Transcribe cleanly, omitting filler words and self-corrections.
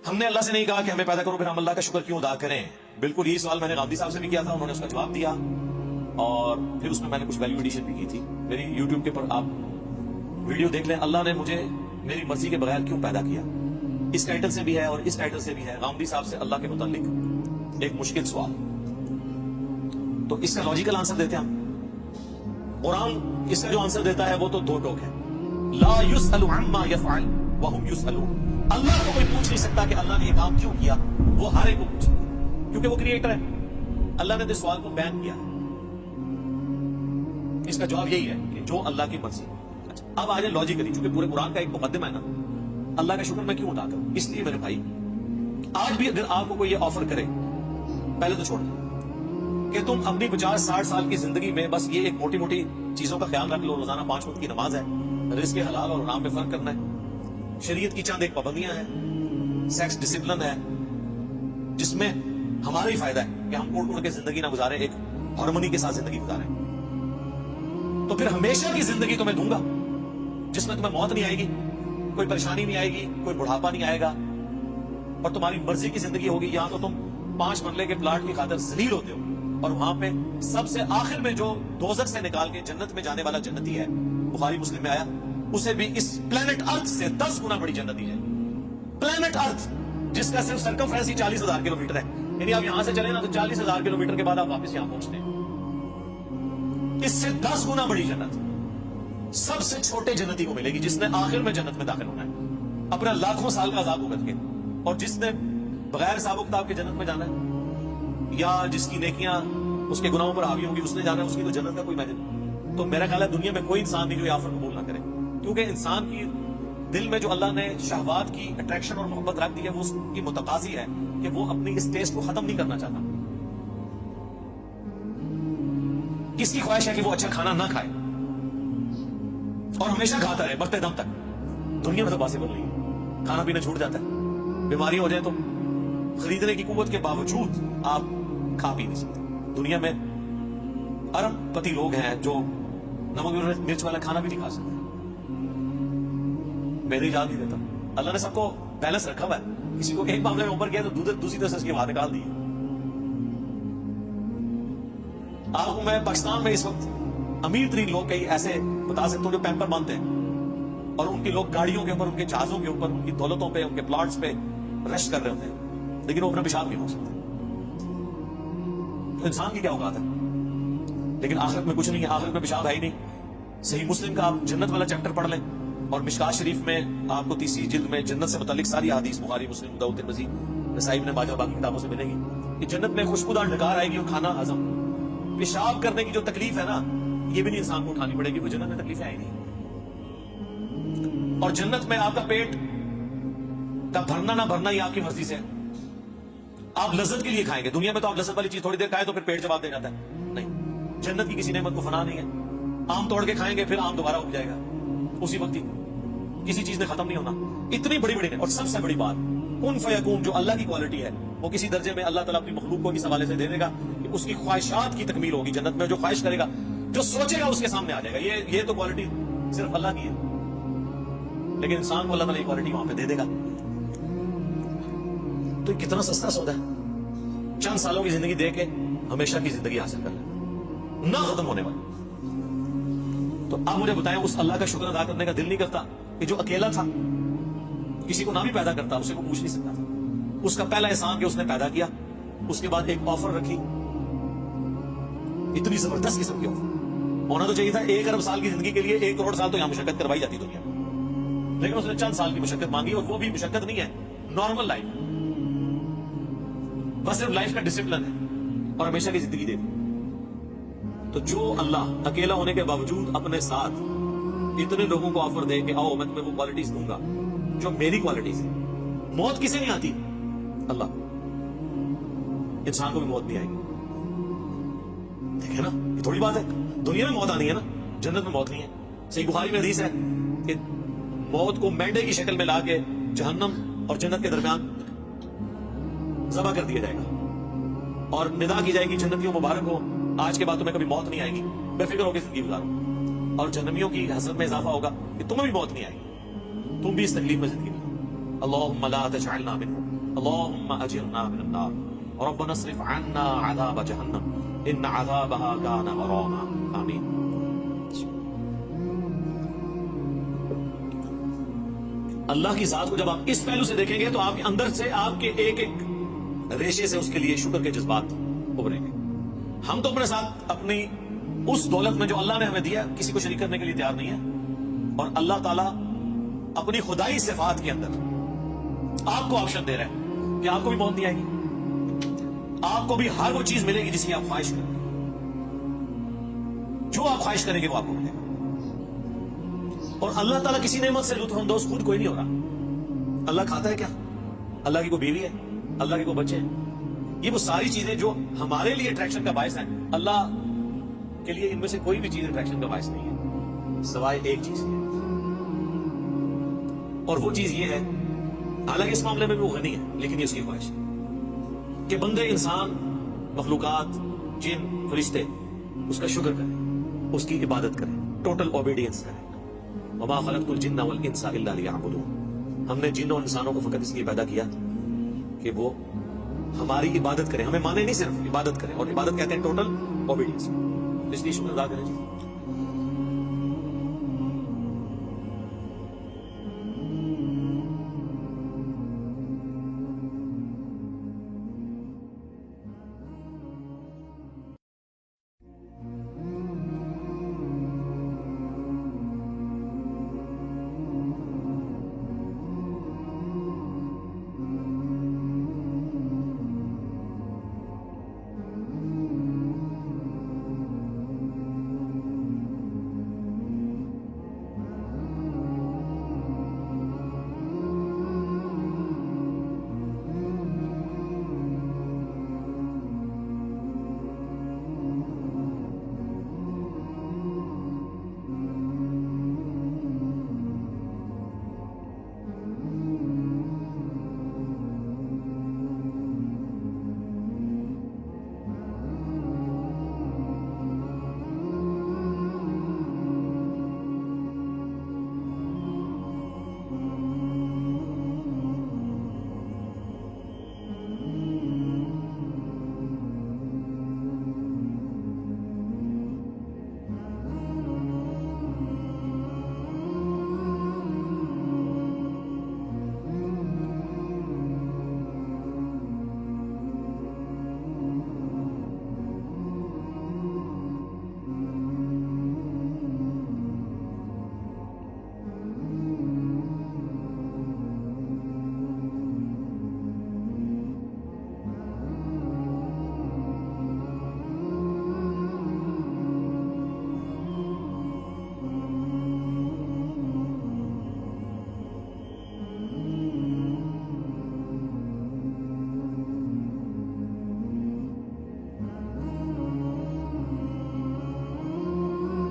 ہم نے اللہ سے نہیں کہا کہ ہمیں پیدا کرو پھر ہم اللہ کا شکر کیوں ادا کریں. بالکل یہی سوال میں نے غامدی صاحب سے بھی کیا تھا, انہوں نے اس کا جواب دیا, اور پھر اس میں نے کچھ ویلیو ایڈیشن بھی کی تھی. میری یوٹیوب کے پر آپ ویڈیو دیکھ لیں, اللہ نے مجھے میری مرضی کے بغیر کیوں پیدا کیا. اس ٹائٹل سے بھی ہے اور اس ٹائٹل سے بھی ہے. غامدی صاحب سے اللہ کے متعلق ایک مشکل سوال, تو اس کا لاجیکل آنسر دیتے ہیں ہم. قرآن اس کا جو آنسر دیتا ہے وہ تو دو ٹوک ہے. لا يسأل عما يفعل وهم يسألون. اللہ کو کوئی پوچھ نہیں سکتا کہ اللہ نے یہ کام کیوں کیا, وہ ہر ایک کو پوچھتا کیونکہ وہ کریٹر ہے. اللہ نے اس سوال کو بیان کیا. اس کا جواب یہی ہے کہ جو اللہ کی مرضی. اچھا, اب آ جائے لاجیکلی, چونکہ پورے قرآن کا ایک مقدمہ ہے نا, اللہ کا شکر میں کیوں ادا کروں. اس لیے میرے بھائی, آج بھی اگر آپ کو کوئی یہ آفر کرے, پہلے تو چھوڑ دیں کہ تم اپنی 50-60 سال کی زندگی میں بس یہ ایک موٹی موٹی چیزوں کا خیال رکھ لو, روزانہ 5 وقت کی نماز ہے, رزق حلال اور حرام میں فرق کرنا ہے, شریعت کی چند ایک پابندیاں ہیں, سیکس ڈسپلن ہے جس میں ہمارا ہی فائدہ ہے کہ ہم اڑ اڑ کے زندگی نہ گزارے, ایک ہارمونی کے ساتھ زندگی گزاریں, تو پھر ہمیشہ کی زندگی تمہیں دوں گا جس میں تمہیں موت نہیں آئے گی, کوئی پریشانی نہیں آئے گی, کوئی بڑھاپا نہیں آئے گا, اور تمہاری مرضی کی زندگی ہوگی. یہاں تو تم 5 مرلے کے پلاٹ کی خاطر ذلیل ہوتے ہو, اور وہاں پہ سب سے آخر میں جو دوزخ سے نکال کے جنت میں جانے والا جنتی ہے, بخاری مسلم میں آیا, اسے بھی اس پلانٹ ارتھ سے 10 گنا بڑی جنت دی جائے. پلانٹ ارتھ جس کا صرف سرکمفرنس ہی 40,000 کلومیٹر ہے, یعنی آپ یہاں سے چلیں نا تو 40,000 کلومیٹر کے بعد آپ واپس یہاں پہنچتے ہیں. اس سے 10 گنا بڑی جنت سب سے چھوٹے جنتی کو ملے گی جس نے آخر میں جنت میں داخل ہونا ہے اپنا لاکھوں سال کا عذاب بھگت کے, اور جس نے بغیر حساب و کتاب کے جنت میں جانا ہے, یا جس کی نیکیاں اس کے گناہوں پر حاوی ہوں گی اس نے جانا ہے, اس کی تو جنت کا کوئی میجن. تو میرا خیال ہے دنیا میں کوئی انسان نہیں جو یہ آفر قبول نہ کرے, کیونکہ انسان کی دل میں جو اللہ نے شہوات کی اٹریکشن اور محبت رکھ دی ہے وہ اس کی متقاضی ہے کہ وہ اپنی اس ٹیسٹ کو ختم نہیں کرنا چاہتا. کس کی خواہش ہے کہ وہ اچھا کھانا نہ کھائے اور ہمیشہ کھاتا رہے مرتے دم تک. دنیا میں تو پاسبل نہیں ہے, کھانا پینا چھوٹ جاتا ہے, بیماری ہو جائے تو خریدنے کی قوت کے باوجود آپ کھا پی نہیں سکتے. دنیا میں ارب پتی لوگ ہیں جو نمک مرچ والا کھانا بھی نہیں کھا سکتے. میں نے اجازت نہیں دیتا, اللہ نے سب کو بیلنس رکھا ہوا ہے. کسی کو ایک معاملے میں اوپر کیا تو دوسری طرف سے اس کی بات نکال دی. آپ کو میں پاکستان میں اس وقت امیر ترین لوگ کئی ایسے بتا سکتا ہوں جو پیمپر باندھتے ہیں, اور ان کی لوگ گاڑیوں کے اوپر, ان کے جہازوں کے اوپر, ان کی دولتوں پہ, ان کے پلاٹس پہ رش کر رہے ہوتے ہیں, لیکن وہ اپنا پیشاب نہیں ہو سکتے. تو انسان کی کیا اوقات ہے, لیکن آخرت میں کچھ نہیں ہے, آخرت میں پیشاب ہے ہی نہیں. صحیح مسلم کا آپ جنت والا چیپٹر پڑھ لیں, اور مشکات شریف میں آپ کو 30 جلد میں جنت سے متعلق ساری حدیث بخاری مسلم داؤد ترمذی نسائی ابن ماجہ باقی کتابوں سے ملے گی کہ جنت میں خوشبودار ڈھکار آئے گی اور کھانا ہضم. پیشاب کرنے کی جو تکلیف ہے نا, یہ بھی نہیں انسان کو اٹھانی پڑے گی, وہ جنت میں تکلیفیں آئی نہیں. اور جنت میں آپ کا پیٹ کا بھرنا نہ بھرنا یہ آپ کی مرضی سے ہے. آپ لذت کے لیے کھائیں گے, دنیا میں تو آپ لذت والی چیز تھوڑی دیر کھائیں تو پھر پیٹ جواب دے جاتا ہے. نہیں, جنت کی کسی نعمت کو فنا نہیں ہے. آم توڑ کے کھائیں گے پھر آم دوبارہ اگ جائے گا اسی وقت ہی, کسی چیز نے ختم نہیں ہونا. اتنی بڑی بڑی, اور سب سے بڑی بات کن فیکون جو اللہ کی کوالٹی ہے, وہ کسی درجے میں اللہ تعالیٰ اپنی مخلوق کو اس حوالے سے دے دے گا کہ اس کی خواہشات کی تکمیل ہوگی جنت میں. جو خواہش کرے گا, جو سوچے گا اس کے سامنے آ جائے گا. یہ تو کوالٹی صرف اللہ کی ہے, لیکن انسان کو اللہ تعالیٰ یہ کوالٹی وہاں پہ دے دے گا. تو یہ کتنا سستا سودا ہے, چند سالوں کی زندگی دے کے ہمیشہ کی زندگی حاصل کر لیں, نہ ختم ہونے والی. تو آپ مجھے بتائیں, اس اللہ کا شکر ادا کرنے کا دل نہیں کرتا کہ جو اکیلا تھا, کسی کو نہ بھی پیدا کرتا, اسے کو پوچھ نہیں سکتا تھا. اس کا پہلا احسان کہ اس نے پیدا کیا, اس کے بعد ایک آفر رکھی, اتنی زبردست قسم کی آفر. ہونا تو چاہیے تھا 1 ارب سال کی زندگی کے لیے 1 کروڑ سال تو یہاں مشقت کروائی جاتی دنیا میں, لیکن اس نے چند سال کی مشقت مانگی, اور وہ بھی مشقت نہیں ہے, نارمل لائف, بس صرف لائف کا ڈسپلن ہے, اور ہمیشہ کی زندگی دے دی. تو جو اللہ اکیلا ہونے کے باوجود اپنے ساتھ اتنے لوگوں کو آفر دے کہ آؤ میں تمہیں وہ کوالٹیز دوں گا جو میری کوالٹیز ہیں. موت کسے نہیں آتی, اللہ. انسان کو بھی موت نہیں آئے گی. دیکھیں نا, یہ تھوڑی بات ہے. دنیا میں موت آنی ہے نا, جنت میں موت نہیں ہے. صحیح بخاری میں حدیث ہے کہ موت کو مینڈے کی شکل میں لا کے جہنم اور جنت کے درمیان ذبح کر دیا جائے گا, اور ندا کی جائے گی جنتیوں مبارک ہو, آج کے بعد تمہیں کبھی موت نہیں آئے گی, بے فکر ہو کے زندگی گزارو. اور جہنمیوں کی حسرت میں اضافہ ہوگا کہ تمہیں بھی موت نہیں آئے گی, تم بھی اس تکلیف میں زندگی گزارو. اللہم لا تجعلنا منہم. اللهم اجرنا من النار ربنا اصرف عنا عذاب جہنم ان عذابها كان غراما. آمین. اللہ کی ذات کو جب آپ اس پہلو سے دیکھیں گے تو آپ کے اندر سے آپ کے ایک ایک ریشے سے اس کے لیے شکر کے جذبات ابھریں گے. ہم تو اپنے ساتھ اپنی اس دولت میں جو اللہ نے ہمیں دیا کسی کو شریک کرنے کے لیے تیار نہیں ہے, اور اللہ تعالیٰ اپنی خدائی صفات کے اندر آپ کو آپشن دے رہے ہیں کہ آپ کو بھی موت نہیں آئے گی, آپ کو بھی ہر وہ چیز ملے گی جس کی آپ خواہش کریں گے. جو آپ خواہش کریں گے وہ آپ کو ملے گا. اور اللہ تعالیٰ کسی نعمت سے لطف اندوز خود کوئی نہیں ہو رہا. اللہ کھاتا ہے کیا؟ اللہ کی کوئی بیوی ہے؟ اللہ کے کوئی بچے ہیں؟ یہ وہ ساری چیزیں جو ہمارے لیے اٹریکشن کا باعث ہیں, اللہ کے لیے ان میں سے کوئی بھی چیز اٹریکشن کا باعث نہیں ہے سوائے ایک چیز کی, اور وہ چیز یہ ہے, حالانکہ اس معاملے میں بھی وہ غنی ہے لیکن یہ اس کی خواہش ہے کہ بندے, انسان, مخلوقات, جن, فرشتے اس کا شکر کریں, اس کی عبادت کریں, ٹوٹل اوبیڈینس کریں. وما خلقت الجن والانس الا ليعبدون. ہم نے جنوں اور انسانوں کو فقط اس لیے پیدا کیا کہ وہ ہماری عبادت کریں, ہمیں مانے نہیں, صرف عبادت کریں, اور عبادت کہتے ہیں ٹوٹل اوبیڈینس. اس لیے شکر ادا کریں.